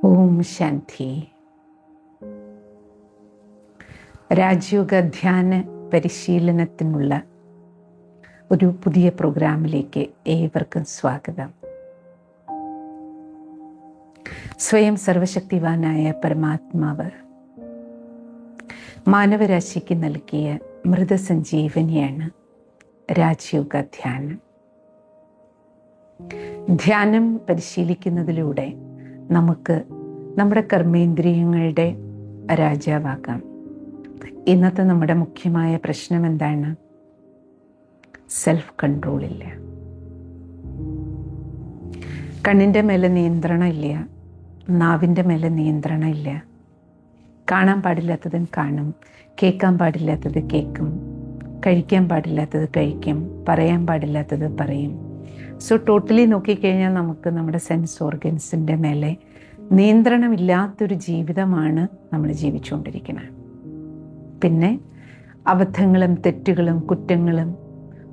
ഓം ശാന്തി. രാജയോഗ ധ്യാന പരിശീലനത്തിനുള്ള ഒരു പുതിയ പ്രോഗ്രാമിലേക്ക് ഏവർക്കും സ്വാഗതം. സ്വയം സർവശക്തിവാനായ പരമാത്മാവ് മാനവരാശിക്ക് നൽകിയ മൃതസഞ്ജീവനിയാണ് രാജയോഗ ധ്യാനം. ധ്യാനം പരിശീലിക്കുന്നതിലൂടെ നമുക്ക് നമ്മുടെ കർമ്മേന്ദ്രിയങ്ങളുടെ രാജാവാകാം. ഇന്നത്തെ നമ്മുടെ മുഖ്യമായ പ്രശ്നം എന്താണ്? സെൽഫ് കൺട്രോൾ ഇല്ല. കണ്ണിൻ്റെ മേലെ നിയന്ത്രണം ഇല്ല, നാവിൻ്റെ മേലെ നിയന്ത്രണം ഇല്ല. കാണാൻ പാടില്ലാത്തതും കാണും, കേൾക്കാൻ പാടില്ലാത്തത് കേൾക്കും, കഴിക്കാൻ പാടില്ലാത്തത് കഴിക്കും, പറയാൻ പാടില്ലാത്തത് പറയും. സോ ടോട്ടലി നോക്കിക്കഴിഞ്ഞാൽ നമുക്ക് നമ്മുടെ സെൻസ് ഓർഗൻസിൻ്റെ മേലെ നിയന്ത്രണമില്ലാത്തൊരു ജീവിതമാണ് നമ്മൾ ജീവിച്ചുകൊണ്ടിരിക്കുന്നത്. പിന്നെ അബദ്ധങ്ങളും തെറ്റുകളും കുറ്റങ്ങളും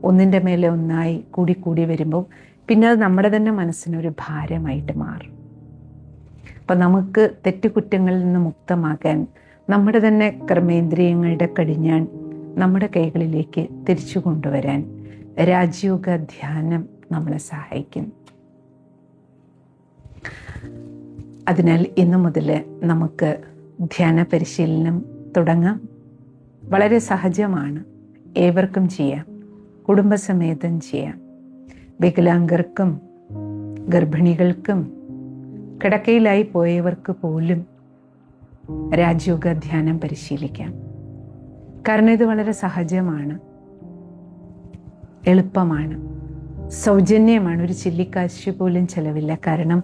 ഒന്നിൻ്റെ മേലെ ഒന്നായി കൂടി വരുമ്പോൾ പിന്നെ അത് നമ്മുടെ തന്നെ മനസ്സിനൊരു ഭാരമായിട്ട് മാറും. അപ്പം നമുക്ക് തെറ്റുകുറ്റങ്ങളിൽ നിന്ന് മുക്തമാകാൻ നമ്മുടെ തന്നെ കർമ്മേന്ദ്രിയങ്ങളുടെ കടിഞ്ഞാൺ നമ്മുടെ കൈകളിലേക്ക് തിരിച്ചു കൊണ്ടുവരാൻ രാജയോഗ ധ്യാനം നമ്മളെ സഹായിക്കും. അതിനാൽ ഇന്നു മുതൽ നമുക്ക് ധ്യാന പരിശീലനം തുടങ്ങാം. വളരെ സഹജമാണ്, ഏവർക്കും ചെയ്യാം, കുടുംബസമേതം ചെയ്യാം. വികലാംഗർക്കും ഗർഭിണികൾക്കും കിടക്കയിലായി പോയവർക്ക് പോലും രാജയോഗ ധ്യാനം പരിശീലിക്കാം. കാരണം ഇത് വളരെ സഹജമാണ്, എളുപ്പമാണ്, സൗജന്യമാണ്. ഒരു ചില്ലിക്കാശ് പോലും ചിലവില്ല. കാരണം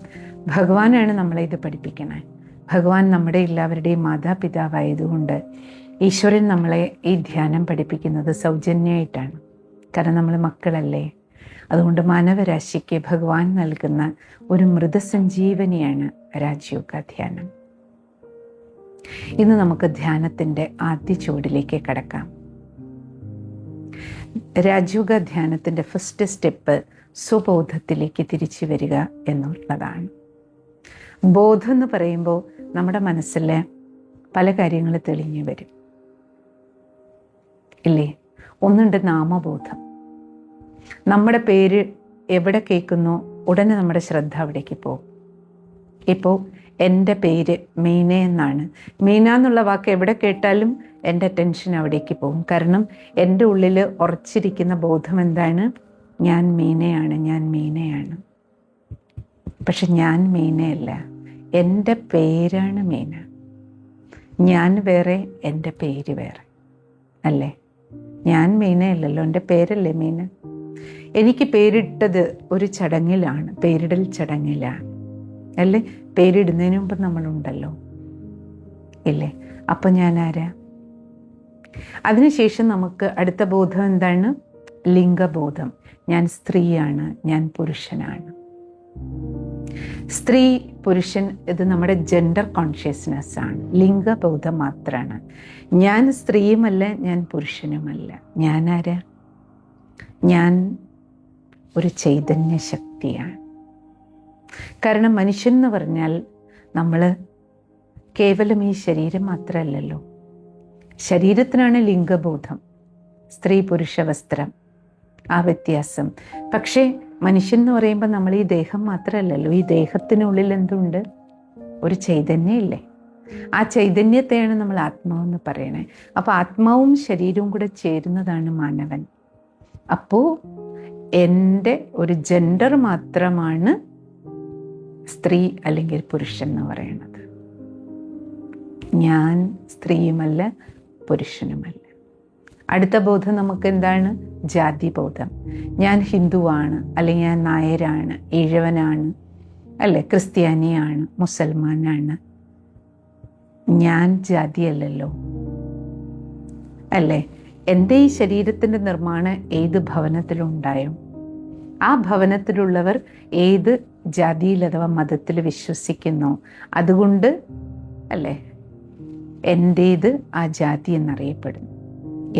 ഭഗവാനാണ് നമ്മളെ ഇത് പഠിപ്പിക്കണേ. ഭഗവാൻ നമ്മുടെ എല്ലാവരുടെയും മാതാപിതാവായതുകൊണ്ട് ഈശ്വരൻ നമ്മളെ ഈ ധ്യാനം പഠിപ്പിക്കുന്നത് സൗജന്യമായിട്ടാണ്. കാരണം നമ്മൾ മക്കളല്ലേ. അതുകൊണ്ട് മാനവരാശിക്ക് ഭഗവാൻ നൽകുന്ന ഒരു മൃതസഞ്ജീവനിയാണ് രാജയോഗ ധ്യാനം. ഇന്ന് നമുക്ക് ധ്യാനത്തിൻ്റെ ആദ്യ ചുവടിലേക്ക് കടക്കാം. രാജയോഗ ധ്യാനത്തിൻ്റെ ഫസ്റ്റ് സ്റ്റെപ്പ് സ്വബോധത്തിലേക്ക് തിരിച്ചു വരിക എന്നുള്ളതാണ്. ബോധം എന്ന് പറയുമ്പോൾ നമ്മുടെ മനസ്സിൽ പല കാര്യങ്ങൾ തെളിഞ്ഞു വരും, ഇല്ലേ? ഒന്നുണ്ട് നാമബോധം. നമ്മുടെ പേര് എവിടെ കേൾക്കുന്നോ ഉടനെ നമ്മുടെ ശ്രദ്ധ അവിടേക്ക് പോകും. ഇപ്പോൾ എൻ്റെ പേര് മീന എന്നാണ്. മീന എന്നുള്ള വാക്ക് എവിടെ കേട്ടാലും എൻ്റെ അറ്റൻഷൻ അവിടേക്ക് പോകും. കാരണം എൻ്റെ ഉള്ളിൽ ഉറച്ചിരിക്കുന്ന ബോധം എന്താണ്? ഞാൻ മീനയാണ്, ഞാൻ മീനയാണ്. പക്ഷെ ഞാൻ മീനയല്ല, എൻ്റെ പേരാണ് മീന. ഞാൻ വേറെ, എൻ്റെ പേര് വേറെ അല്ലേ? ഞാൻ മീനയല്ലല്ലോ, എൻ്റെ പേരല്ലേ മീന. എനിക്ക് പേരിട്ടത് ഒരു ചടങ്ങിലാണ്, പേരിടൽ ചടങ്ങിലാണ് അല്ലേ? പേരിടുന്നതിന് മുമ്പ് നമ്മളുണ്ടല്ലോ, ഇല്ലേ? അപ്പം ഞാൻ ആരാ? അതിനുശേഷം നമുക്ക് അടുത്ത ബോധം എന്താണ്? ലിംഗബോധം. ഞാൻ സ്ത്രീയാണ്, ഞാൻ പുരുഷനാണ്. സ്ത്രീ പുരുഷൻ ഇത് നമ്മുടെ ജെൻഡർ കോൺഷ്യസ്നെസ് ആണ്. ലിംഗബോധം മാത്രമാണ്. ഞാൻ സ്ത്രീയുമല്ല, ഞാൻ പുരുഷനുമല്ല. ഞാൻ ആരാ? ഞാൻ ഒരു ചൈതന്യ ശക്തിയാണ്. കാരണം മനുഷ്യൻ എന്ന് പറഞ്ഞാൽ നമ്മൾ കേവലം ഈ ശരീരം മാത്രമല്ലല്ലോ. ശരീരത്തിനാണ് ലിംഗബോധം, സ്ത്രീ പുരുഷ വസ്ത്രം, ആ വ്യത്യാസം. പക്ഷേ മനുഷ്യൻ എന്ന് പറയുമ്പോൾ നമ്മൾ ഈ ദേഹം മാത്രമല്ലല്ലോ. ഈ ദേഹത്തിനുള്ളിൽ എന്തുണ്ട്? ഒരു ചൈതന്യം ഇല്ലേ? ആ ചൈതന്യത്തെയാണ് നമ്മൾ ആത്മാവെന്ന് പറയണേ. അപ്പോൾ ആത്മാവും ശരീരവും കൂടെ ചേരുന്നതാണ് മാനവൻ. അപ്പോൾ എൻ്റെ ഒരു ജെൻഡർ മാത്രമാണ് സ്ത്രീ അല്ലെങ്കിൽ പുരുഷൻ എന്ന് പറയുന്നത്. ഞാൻ സ്ത്രീയുമല്ല, പുരുഷനുമല്ല. അടുത്ത ബോധം നമുക്ക് എന്താണ്? ജാതിബോധം. ഞാൻ ഹിന്ദുവാണ്, അല്ലെങ്കിൽ ഞാൻ നായരാണ്, ഈഴവനാണ്, അല്ലെ, ക്രിസ്ത്യാനിയാണ്, മുസൽമാനാണ്. ഞാൻ ജാതിയല്ലല്ലോ, അല്ലേ? എൻ്റെ ഈ ശരീരത്തിൻ്റെ നിർമ്മാണം ഏത് ഭവനത്തിലുണ്ടായോ ആ ഭവനത്തിലുള്ളവർ ഏത് ജാതിയിൽ അഥവാ മതത്തിൽ വിശ്വസിക്കുന്നോ അതുകൊണ്ട് അല്ലേ എൻ്റേത് ആ ജാതി എന്നറിയപ്പെടുന്നു.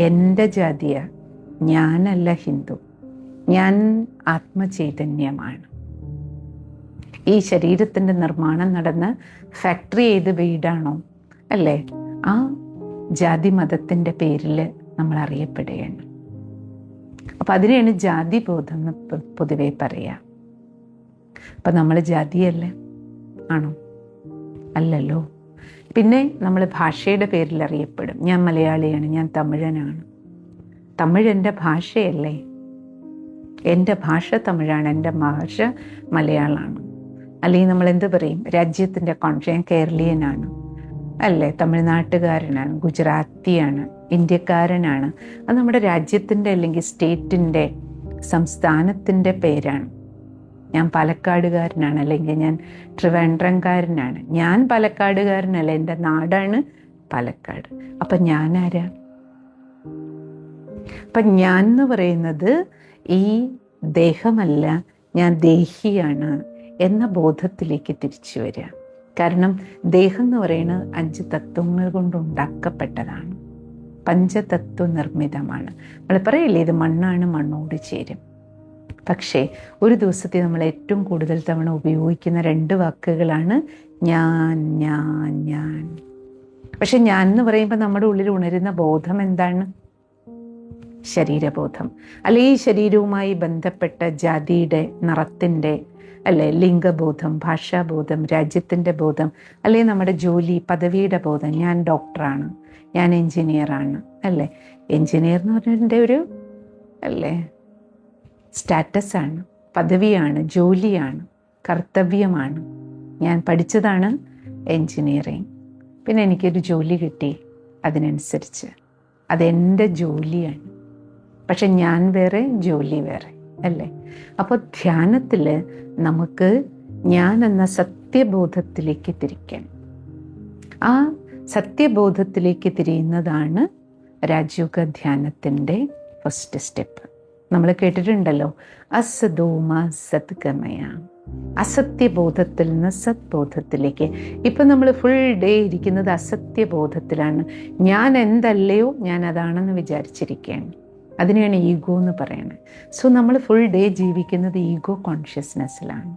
എൻ്റെ ജാതിയ, ഞാനല്ല ഹിന്ദു, ഞാൻ ആത്മചൈതന്യമാണ്. ഈ ശരീരത്തിൻ്റെ നിർമ്മാണം നടന്ന ഫാക്ടറി ഏത് വീടാണോ അല്ലേ, ആ ജാതി മതത്തിൻ്റെ പേരിൽ നമ്മൾ അറിയപ്പെടുകയാണ്. അപ്പം അതിനെയാണ് ജാതിബോധം എന്ന് പൊതുവെ പറയുക. അപ്പം നമ്മൾ ജാതിയല്ലേ? ആണോ? അല്ലല്ലോ. പിന്നെ നമ്മൾ ഭാഷയുടെ പേരിൽ അറിയപ്പെടും. ഞാൻ മലയാളിയാണ്, ഞാൻ തമിഴനാണ്. തമിഴ് എൻ്റെ ഭാഷയല്ലേ? എൻ്റെ ഭാഷ തമിഴാണ്, എൻ്റെ ഭാഷ മലയാളമാണ്. അല്ലെങ്കിൽ നമ്മൾ എന്ത് പറയും? രാജ്യത്തിൻ്റെ ഞാൻ കേരളീയനാണ് അല്ലേ, തമിഴ്നാട്ടുകാരനാണ്, ഗുജറാത്തിയാണ്, ഇന്ത്യക്കാരനാണ്. അത് നമ്മുടെ രാജ്യത്തിൻ്റെ അല്ലെങ്കിൽ സ്റ്റേറ്റിൻ്റെ, സംസ്ഥാനത്തിൻ്റെ പേരാണ്. ഞാൻ പാലക്കാടുകാരനാണ്, അല്ലെങ്കിൽ ഞാൻ ട്രിവാൻഡ്രംകാരനാണ്. ഞാൻ പാലക്കാടുകാരനല്ല, എൻ്റെ നാടാണ് പാലക്കാട്. അപ്പം ഞാനാരാ? അപ്പം ഞാൻ എന്ന് പറയുന്നത് ഈ ദേഹമല്ല, ഞാൻ ദേഹിയാണ് എന്ന ബോധത്തിലേക്ക് തിരിച്ചു വരിക. കാരണം ദേഹം എന്ന് പറയുന്നത് 5 തത്വങ്ങൾ കൊണ്ടുണ്ടാക്കപ്പെട്ടതാണ്, പഞ്ചതത്വ നിർമ്മിതമാണ്. നമ്മൾ പറയില്ലേ, ഇത് മണ്ണാണ്, മണ്ണോട് ചേരും. പക്ഷേ ഒരു ദിവസത്തെ നമ്മൾ ഏറ്റവും കൂടുതൽ തവണ ഉപയോഗിക്കുന്ന 2 വാക്കുകളാണ് ഞാൻ, ഞാൻ, ഞാൻ. പക്ഷെ ഞാൻ എന്ന് പറയുമ്പോൾ നമ്മുടെ ഉള്ളിൽ ഉണരുന്ന ബോധം എന്താണ്? ശരീരബോധം. അല്ലെങ്കിൽ ഈ ശരീരവുമായി ബന്ധപ്പെട്ട ജാതിയുടെ, നിറത്തിൻ്റെ അല്ലേ, ലിംഗബോധം, ഭാഷാബോധം, രാജ്യത്തിൻ്റെ ബോധം, അല്ലെങ്കിൽ നമ്മുടെ ജോലി, പദവിയുടെ ബോധം. ഞാൻ ഡോക്ടറാണ്, ഞാൻ എൻജിനീയറാണ് അല്ലേ. എൻജിനീയർ എന്ന് പറഞ്ഞതിൻ്റെ ഒരു അല്ലേ സ്റ്റാറ്റസാണ്, പദവിയാണ്, ജോലിയാണ്, കർത്തവ്യമാണ്. ഞാൻ പഠിച്ചതാണ് എൻജിനീയറിങ്, പിന്നെ എനിക്കൊരു ജോലി കിട്ടി, അതിനനുസരിച്ച് അതെൻ്റെ ജോലിയാണ്. പക്ഷെ ഞാൻ വേറെ, ജോലി വേറെ അല്ലേ. അപ്പോൾ ധ്യാനത്തിൽ നമുക്ക് ഞാൻ എന്ന സത്യബോധത്തിലേക്ക് തിരിക്കണം. ആ സത്യബോധത്തിലേക്ക് തിരിയുന്നതാണ് രാജയോഗ ധ്യാനത്തിൻ്റെ ഫസ്റ്റ് സ്റ്റെപ്പ്. നമ്മൾ കേട്ടിട്ടുണ്ടല്ലോ, അസതോമ സദ്ഗമയ, അസത്യബോധത്തിൽ നിന്ന് സത്ബോധത്തിലേക്ക്. ഇപ്പം നമ്മൾ ഫുൾ ഡേ ഇരിക്കുന്നത് അസത്യബോധത്തിലാണ്. ഞാൻ എന്തല്ലയോ ഞാൻ അതാണെന്ന് വിചാരിച്ചിരിക്കുകയാണ്. അതിനെയാണ് ഈഗോ എന്ന് പറയുന്നത്. സോ നമ്മൾ ഫുൾ ഡേ ജീവിക്കുന്നത് ഈഗോ കോൺഷ്യസ്നെസ്സിലാണ്.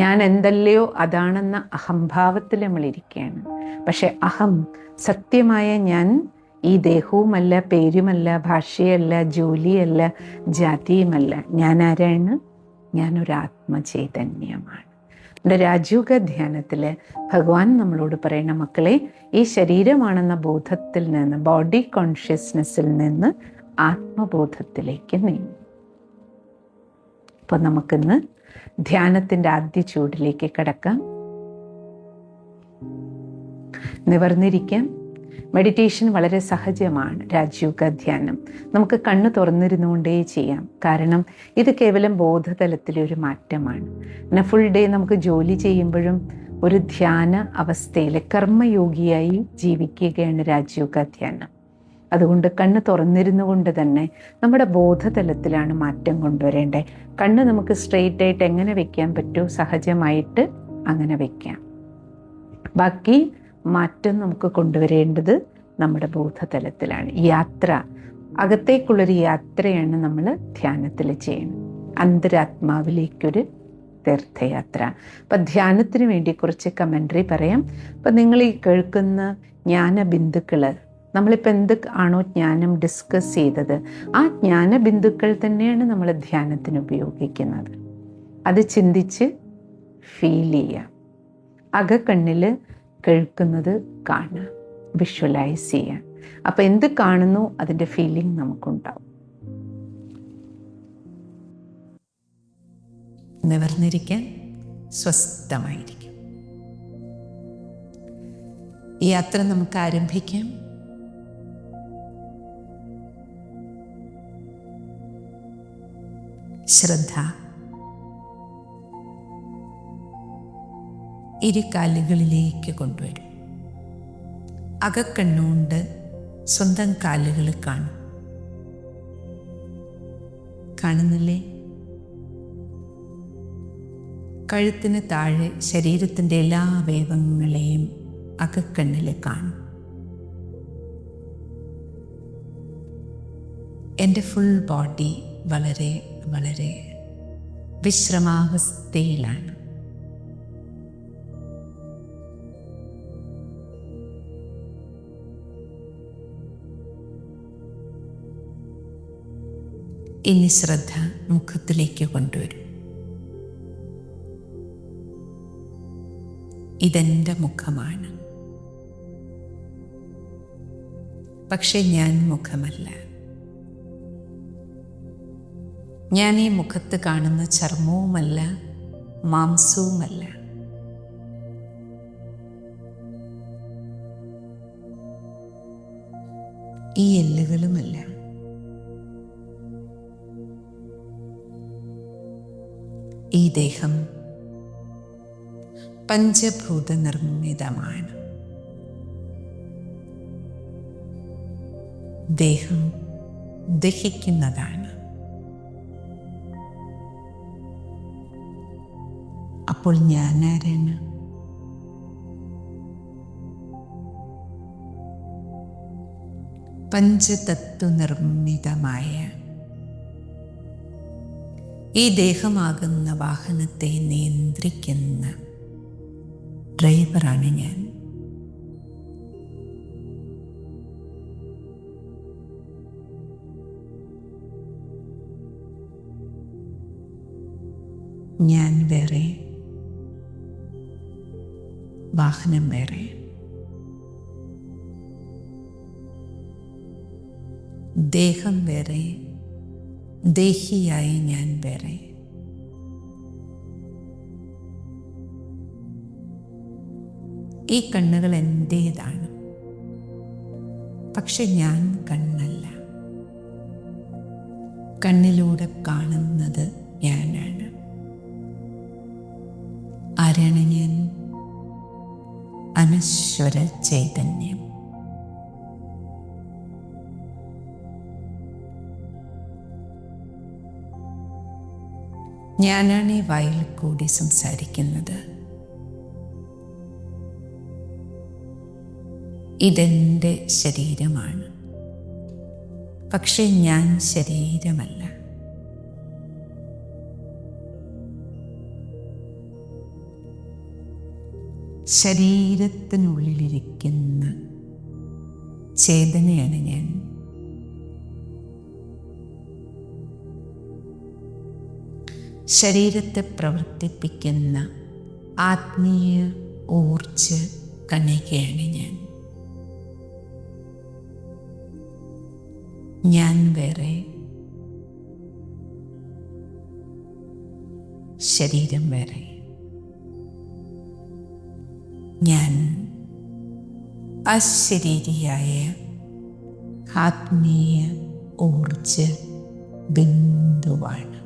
ഞാൻ എന്തല്ലയോ അതാണെന്ന അഹംഭാവത്തിൽ നമ്മളിരിക്കുകയാണ്. പക്ഷെ അഹം, സത്യമായ ഞാൻ ഈ ദേഹവുമല്ല, പേരുമല്ല, ഭാഷയല്ല, ജോലിയല്ല, ജാതിയുമല്ല. ഞാൻ ആരാണ്? ഞാനൊരു ആത്മചൈതന്യമാണ്. നമ്മുടെ രാജയോഗ ധ്യാനത്തിൽ ഭഗവാൻ നമ്മളോട് പറയണ, മക്കളെ, ഈ ശരീരമാണെന്ന ബോധത്തിൽ നിന്ന്, ബോഡി കോൺഷ്യസ്നെസ്സിൽ നിന്ന് ആത്മബോധത്തിലേക്ക് നീങ്ങും. അപ്പോൾ നമുക്കിന്ന് ധ്യാനത്തിൻ്റെ ആദ്യ ചൂടിലേക്ക് കടക്കാം. നിവർന്നിരിക്കാം. മെഡിറ്റേഷൻ വളരെ സഹജമാണ്. രാജയോഗ ധ്യാനം നമുക്ക് കണ്ണ് തുറന്നിരുന്നുകൊണ്ടേ ചെയ്യാം. കാരണം ഇത് കേവലം ബോധതലത്തിലെ ഒരു മാറ്റമാണ്. പിന്നെ ഫുൾ ഡേ നമുക്ക് ജോലി ചെയ്യുമ്പോഴും ഒരു ധ്യാന അവസ്ഥയിൽ കർമ്മയോഗിയായി ജീവിക്കുകയാണ് രാജയോഗ ധ്യാനം. അതുകൊണ്ട് കണ്ണ് തുറന്നിരുന്നു കൊണ്ട് തന്നെ നമ്മുടെ ബോധതലത്തിലാണ് മാറ്റം കൊണ്ടുവരേണ്ടത്. കണ്ണ് നമുക്ക് സ്ട്രെയിറ്റ് ആയിട്ട് എങ്ങനെ വെക്കാൻ പറ്റുമോ സഹജമായിട്ട് അങ്ങനെ വെക്കാം. ബാക്കി മാറ്റം നമുക്ക് കൊണ്ടുവരേണ്ടത് നമ്മുടെ ബോധതലത്തിലാണ്. യാത്ര, അകത്തേക്കുള്ളൊരു യാത്രയാണ് നമ്മൾ ധ്യാനത്തിൽ ചെയ്യുന്നത്. അന്തരാത്മാവിലേക്കൊരു തീർത്ഥയാത്ര. അപ്പം ധ്യാനത്തിന് വേണ്ടി കുറച്ച് കമൻട്രി പറയാം. അപ്പം നിങ്ങൾ ഈ കേൾക്കുന്ന ജ്ഞാനബിന്ദുക്കൾ, നമ്മളിപ്പോൾ എന്ത് ആണോ ജ്ഞാനം ഡിസ്കസ് ചെയ്തത്, ആ ജ്ഞാനബിന്ദുക്കൾ തന്നെയാണ് നമ്മൾ ധ്യാനത്തിന് ഉപയോഗിക്കുന്നത്. അത് ചിന്തിച്ച് ഫീൽ ചെയ്യാം. അകക്കണ്ണിൽ കേൾക്കുന്നത് കാണുക, വിഷ്വലൈസ് ചെയ്യാം. അപ്പം എന്ത് കാണുന്നു അതിൻ്റെ ഫീലിംഗ് നമുക്കുണ്ടാവും. നിവർന്നിരിക്കാൻ, സ്വസ്ഥമായിരിക്കും. ഈ യാത്ര നമുക്ക് ആരംഭിക്കാം. ശ്രദ്ധ. ഇരുകാലുകളിലേക്ക് കൊണ്ടുവരും. അകക്കണ്ണുകൊണ്ട് സ്വന്തം കാലുകൾ കാണും. കാണുന്നില്ലേ? കഴുത്തിന് താഴെ ശരീരത്തിൻ്റെ എല്ലാ അവയവങ്ങളെയും അകക്കണ്ണിൽ കാണും. എൻ്റെ ഫുൾ ബോഡി വളരെ വളരെ വിശ്രമാവസ്ഥയിലാണ്. ഇനി ശ്രദ്ധ മുഖത്തിലേക്ക് കൊണ്ടുവരും. ഇതെൻ്റെ മുഖമാണ്, പക്ഷെ ഞാൻ മുഖമല്ല. ഞാൻ ഈ മുഖത്ത് കാണുന്ന ചർമ്മവുമല്ല, മാംസവുമല്ല. ഈ എല്ലുകളുമല്ല. ഈ ദേഹം പഞ്ചഭൂത നിർമ്മിതമാണ്. ദേഹം ദഹിക്കുന്നതാണ്. അപ്പോൾ ഞാനാരാണ്? പഞ്ചതത്വ നിർമ്മിതമായ ഈ ദേഹമാകുന്ന വാഹനത്തെ നിയന്ത്രിക്കുന്ന ഡ്രൈവറാണ് ഞാൻ. ഞാൻ വേറെ, വാഹനം വേറെ. ദേഹം വേറെ, ദേഹിയായി ഞാൻ വേറെ. ഈ കണ്ണുകൾ എൻ്റേതാണ്, പക്ഷെ ഞാൻ കണ്ണല്ല. കണ്ണിലൂടെ കാണുന്നത് ഞാനാണ്. ആരാണ് ഞാൻ? അനശ്വര ചൈതന്യം. ഞാനാണ് ഈ വായിൽ കൂടി സംസാരിക്കുന്നത്. ഇതെൻ്റെ ശരീരമാണ്, പക്ഷെ ഞാൻ ശരീരമല്ല. ശരീരത്തിനുള്ളിലിരിക്കുന്ന ചേതനയാണ് ഞാൻ. ശരീരത്തെ പ്രവർത്തിപ്പിക്കുന്ന ആത്മീയ ഊർജ കണികയാണ് ഞാൻ. ഞാൻ വേറെ, ശരീരം വേറെ. ഞാൻ അശരീരിയായ ആത്മീയ ഊർജ ബിന്ദുവാണ്.